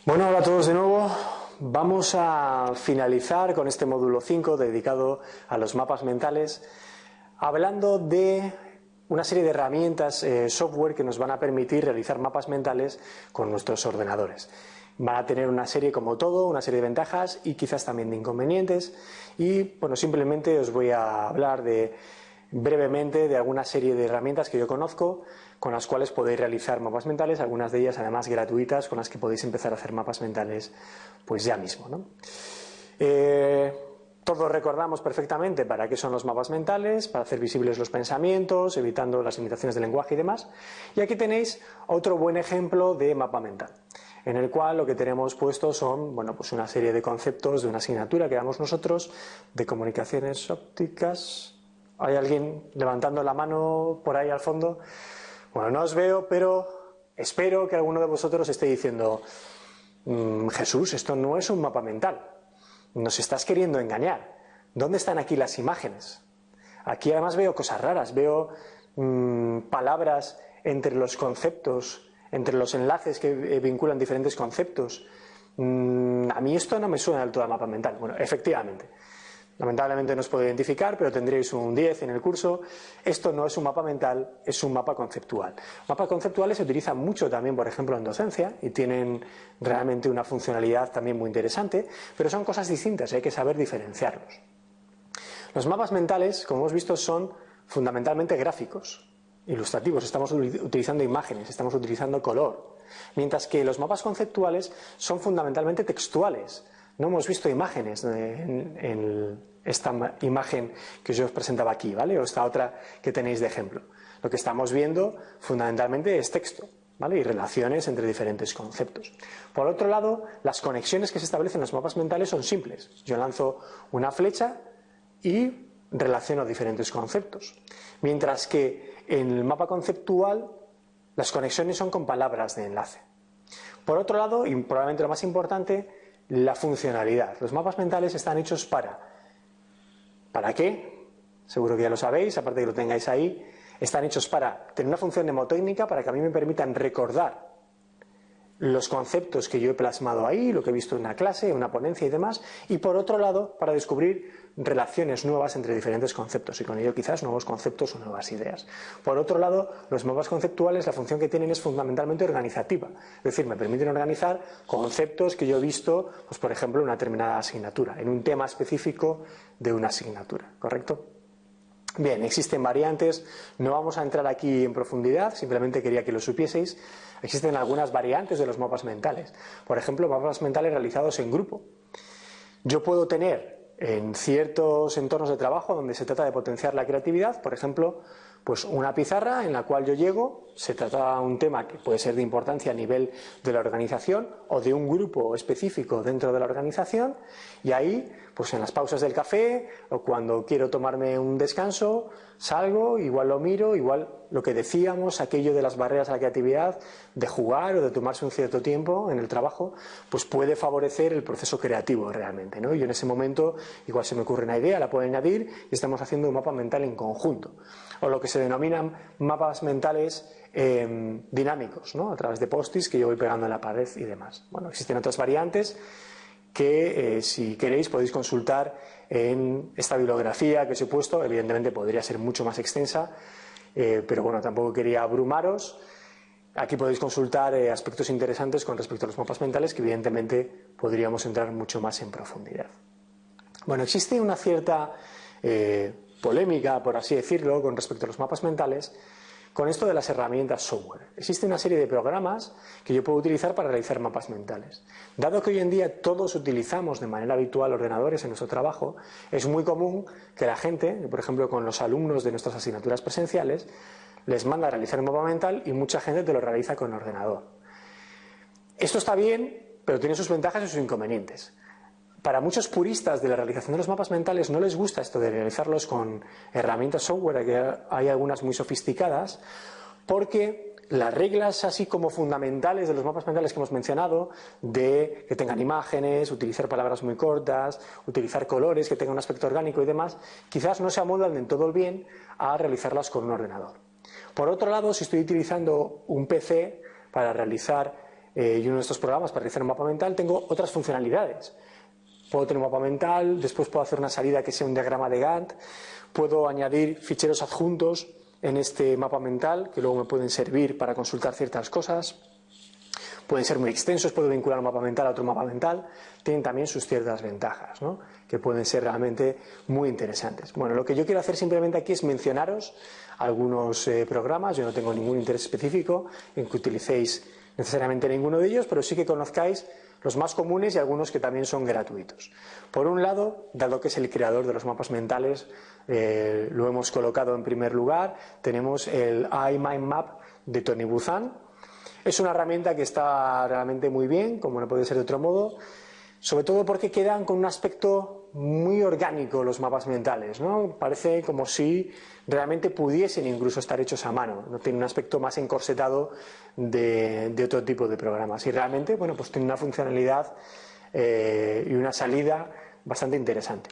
Bueno, hola a todos de nuevo. Vamos a finalizar con este módulo 5 dedicado a los mapas mentales, hablando de una serie de herramientas, software que nos van a permitir realizar mapas mentales con nuestros ordenadores. Van a tener una serie, como todo, una serie de ventajas y quizás también de inconvenientes. Y bueno, simplemente os voy a hablar brevemente de alguna serie de herramientas que yo conozco con las cuales podéis realizar mapas mentales, algunas de ellas además gratuitas, con las que podéis empezar a hacer mapas mentales pues ya mismo, ¿no? Todos recordamos perfectamente para qué son los mapas mentales: para hacer visibles los pensamientos, evitando las limitaciones del lenguaje y demás. Y aquí tenéis otro buen ejemplo de mapa mental, en el cual lo que tenemos puesto son, bueno, pues una serie de conceptos de una asignatura que damos nosotros de comunicaciones ópticas. ¿Hay alguien levantando la mano por ahí al fondo? Bueno, no os veo, pero espero que alguno de vosotros esté diciendo: Jesús, esto no es un mapa mental, nos estás queriendo engañar. ¿Dónde están aquí las imágenes? Aquí además veo cosas raras, veo palabras entre los conceptos, entre los enlaces que vinculan diferentes conceptos. A mí esto no me suena del todo a mapa mental. Bueno, efectivamente, lamentablemente no os puedo identificar, pero tendréis un 10 en el curso. Esto no es un mapa mental, es un mapa conceptual. Mapas conceptuales se utilizan mucho también, por ejemplo, en docencia, y tienen realmente una funcionalidad también muy interesante, pero son cosas distintas y hay que saber diferenciarlos. Los mapas mentales, como hemos visto, son fundamentalmente gráficos, ilustrativos. Estamos utilizando imágenes, estamos utilizando color, mientras que los mapas conceptuales son fundamentalmente textuales. No hemos visto imágenes en esta imagen que yo os presentaba aquí, ¿vale? O esta otra que tenéis de ejemplo. Lo que estamos viendo fundamentalmente es texto, ¿vale? Y relaciones entre diferentes conceptos. Por otro lado, las conexiones que se establecen en los mapas mentales son simples. Yo lanzo una flecha y relaciono diferentes conceptos. Mientras que en el mapa conceptual las conexiones son con palabras de enlace. Por otro lado, y probablemente lo más importante, la funcionalidad. Los mapas mentales están hechos ¿para qué? Seguro que ya lo sabéis, aparte de que lo tengáis ahí. Están hechos para tener una función mnemotécnica, para que a mí me permitan recordar los conceptos que yo he plasmado ahí, lo que he visto en una clase, en una ponencia y demás. Y por otro lado, para descubrir relaciones nuevas entre diferentes conceptos y con ello quizás nuevos conceptos o nuevas ideas. Por otro lado, los mapas conceptuales, la función que tienen es fundamentalmente organizativa. Es decir, me permiten organizar conceptos que yo he visto, pues por ejemplo, en una determinada asignatura, en un tema específico de una asignatura, ¿correcto? Bien, existen variantes, no vamos a entrar aquí en profundidad, simplemente quería que lo supieseis. Existen algunas variantes de los mapas mentales. Por ejemplo, mapas mentales realizados en grupo. Yo puedo tener en ciertos entornos de trabajo donde se trata de potenciar la creatividad, por ejemplo, pues una pizarra en la cual yo llego, se trata de un tema que puede ser de importancia a nivel de la organización o de un grupo específico dentro de la organización, y ahí, pues en las pausas del café o cuando quiero tomarme un descanso, salgo, igual lo miro, igual lo que decíamos, aquello de las barreras a la creatividad, de jugar o de tomarse un cierto tiempo en el trabajo, pues puede favorecer el proceso creativo realmente, ¿no? Y en ese momento igual se me ocurre una idea, la puedo añadir y estamos haciendo un mapa mental en conjunto. O lo que se denominan mapas mentales dinámicos, ¿no? A través de post-its que yo voy pegando en la pared y demás. Bueno, existen otras variantes que si queréis podéis consultar en esta bibliografía que os he puesto. Evidentemente podría ser mucho más extensa, pero bueno, tampoco quería abrumaros. Aquí podéis consultar aspectos interesantes con respecto a los mapas mentales que evidentemente podríamos entrar mucho más en profundidad. Bueno, existe una cierta polémica, por así decirlo, con respecto a los mapas mentales, con esto de las herramientas software. Existe una serie de programas que yo puedo utilizar para realizar mapas mentales. Dado que hoy en día todos utilizamos de manera habitual ordenadores en nuestro trabajo, es muy común que la gente, por ejemplo con los alumnos de nuestras asignaturas presenciales, les manda a realizar un mapa mental y mucha gente te lo realiza con ordenador. Esto está bien, pero tiene sus ventajas y sus inconvenientes. Para muchos puristas de la realización de los mapas mentales no les gusta esto de realizarlos con herramientas software, que hay algunas muy sofisticadas, porque las reglas así como fundamentales de los mapas mentales que hemos mencionado, de que tengan imágenes, utilizar palabras muy cortas, utilizar colores, que tengan un aspecto orgánico y demás, quizás no se amoldan del todo bien a realizarlas con un ordenador. Por otro lado, si estoy utilizando un PC para realizar y uno de estos programas para realizar un mapa mental, tengo otras funcionalidades. Puedo tener un mapa mental, después puedo hacer una salida que sea un diagrama de Gantt, puedo añadir ficheros adjuntos en este mapa mental que luego me pueden servir para consultar ciertas cosas. Pueden ser muy extensos, puedo vincular un mapa mental a otro mapa mental. Tienen también sus ciertas ventajas, ¿no?, que pueden ser realmente muy interesantes. Bueno, lo que yo quiero hacer simplemente aquí es mencionaros algunos programas. Yo no tengo ningún interés específico en que utilicéis necesariamente ninguno de ellos, pero sí que conozcáis los más comunes y algunos que también son gratuitos. Por un lado, dado que es el creador de los mapas mentales, lo hemos colocado en primer lugar, tenemos el iMindMap de Tony Buzan. Es una herramienta que está realmente muy bien, como no puede ser de otro modo, sobre todo porque quedan con un aspecto muy orgánico los mapas mentales, ¿no? Parece como si realmente pudiesen incluso estar hechos a mano, no tiene un aspecto más encorsetado de otro tipo de programas y realmente, bueno, pues tiene una funcionalidad y una salida bastante interesante.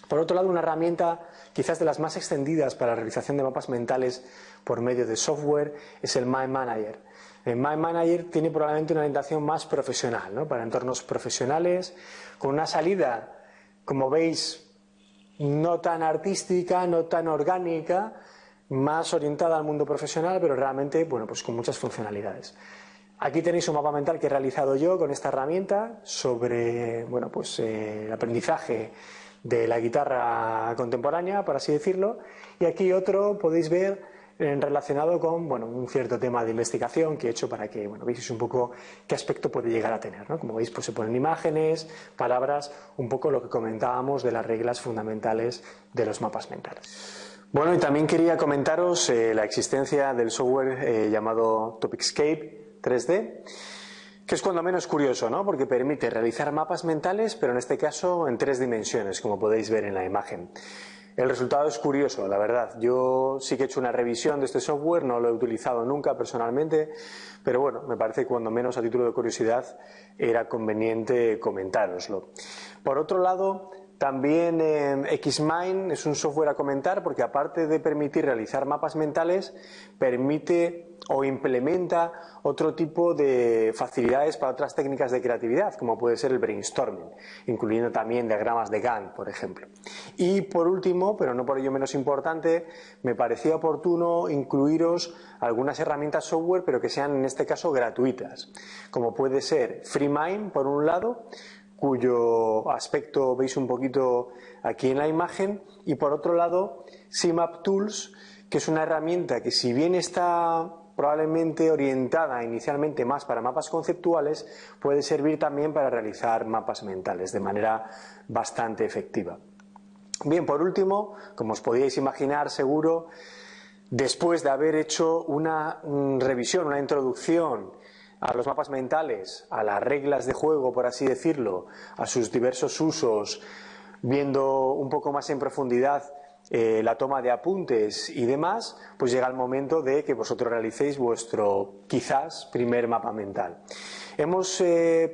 Por otro lado, una herramienta quizás de las más extendidas para la realización de mapas mentales por medio de software es el Mind Manager. El Mind Manager tiene probablemente una orientación más profesional, ¿no?, para entornos profesionales, con una salida, como veis, no tan artística, no tan orgánica, más orientada al mundo profesional, pero realmente, bueno, pues con muchas funcionalidades. Aquí tenéis un mapa mental que he realizado yo con esta herramienta sobre, bueno, pues el aprendizaje de la guitarra contemporánea, por así decirlo, y aquí otro podéis ver relacionado con, bueno, un cierto tema de investigación que he hecho para que, bueno, veáis un poco qué aspecto puede llegar a tener, ¿no? Como veis, pues se ponen imágenes, palabras, un poco lo que comentábamos de las reglas fundamentales de los mapas mentales. Bueno, y también quería comentaros la existencia del software llamado Topicscape 3D, que es cuando menos curioso, ¿no?, porque permite realizar mapas mentales, pero en este caso en 3 dimensiones, como podéis ver en la imagen. El resultado es curioso, la verdad. Yo sí que he hecho una revisión de este software, no lo he utilizado nunca personalmente, pero bueno, me parece que cuando menos a título de curiosidad era conveniente comentároslo. Por otro lado, también Xmind es un software a comentar porque aparte de permitir realizar mapas mentales, permite o implementa otro tipo de facilidades para otras técnicas de creatividad, como puede ser el brainstorming, incluyendo también diagramas de Gantt, por ejemplo. Y por último, pero no por ello menos importante, me parecía oportuno incluiros algunas herramientas software, pero que sean en este caso gratuitas, como puede ser FreeMind, por un lado, cuyo aspecto veis un poquito aquí en la imagen, y por otro lado CMap Tools, que es una herramienta que, si bien está probablemente orientada inicialmente más para mapas conceptuales, puede servir también para realizar mapas mentales de manera bastante efectiva. Bien, por último, como os podíais imaginar seguro, después de haber hecho una revisión, una introducción a los mapas mentales, a las reglas de juego, por así decirlo, a sus diversos usos, viendo un poco más en profundidad la toma de apuntes y demás, pues llega el momento de que vosotros realicéis vuestro quizás primer mapa mental. Hemos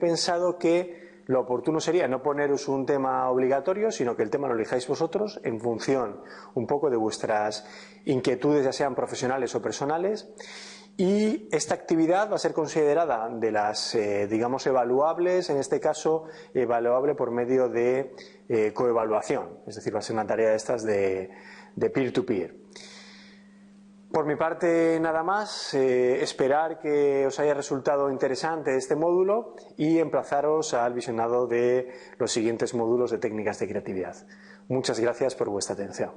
pensado que lo oportuno sería no poneros un tema obligatorio, sino que el tema lo elijáis vosotros en función un poco de vuestras inquietudes, ya sean profesionales o personales. Y esta actividad va a ser considerada de las, digamos, evaluables, en este caso evaluable por medio de coevaluación, es decir, va a ser una tarea de estas de peer-to-peer. Por mi parte nada más, esperar que os haya resultado interesante este módulo y emplazaros al visionado de los siguientes módulos de técnicas de creatividad. Muchas gracias por vuestra atención.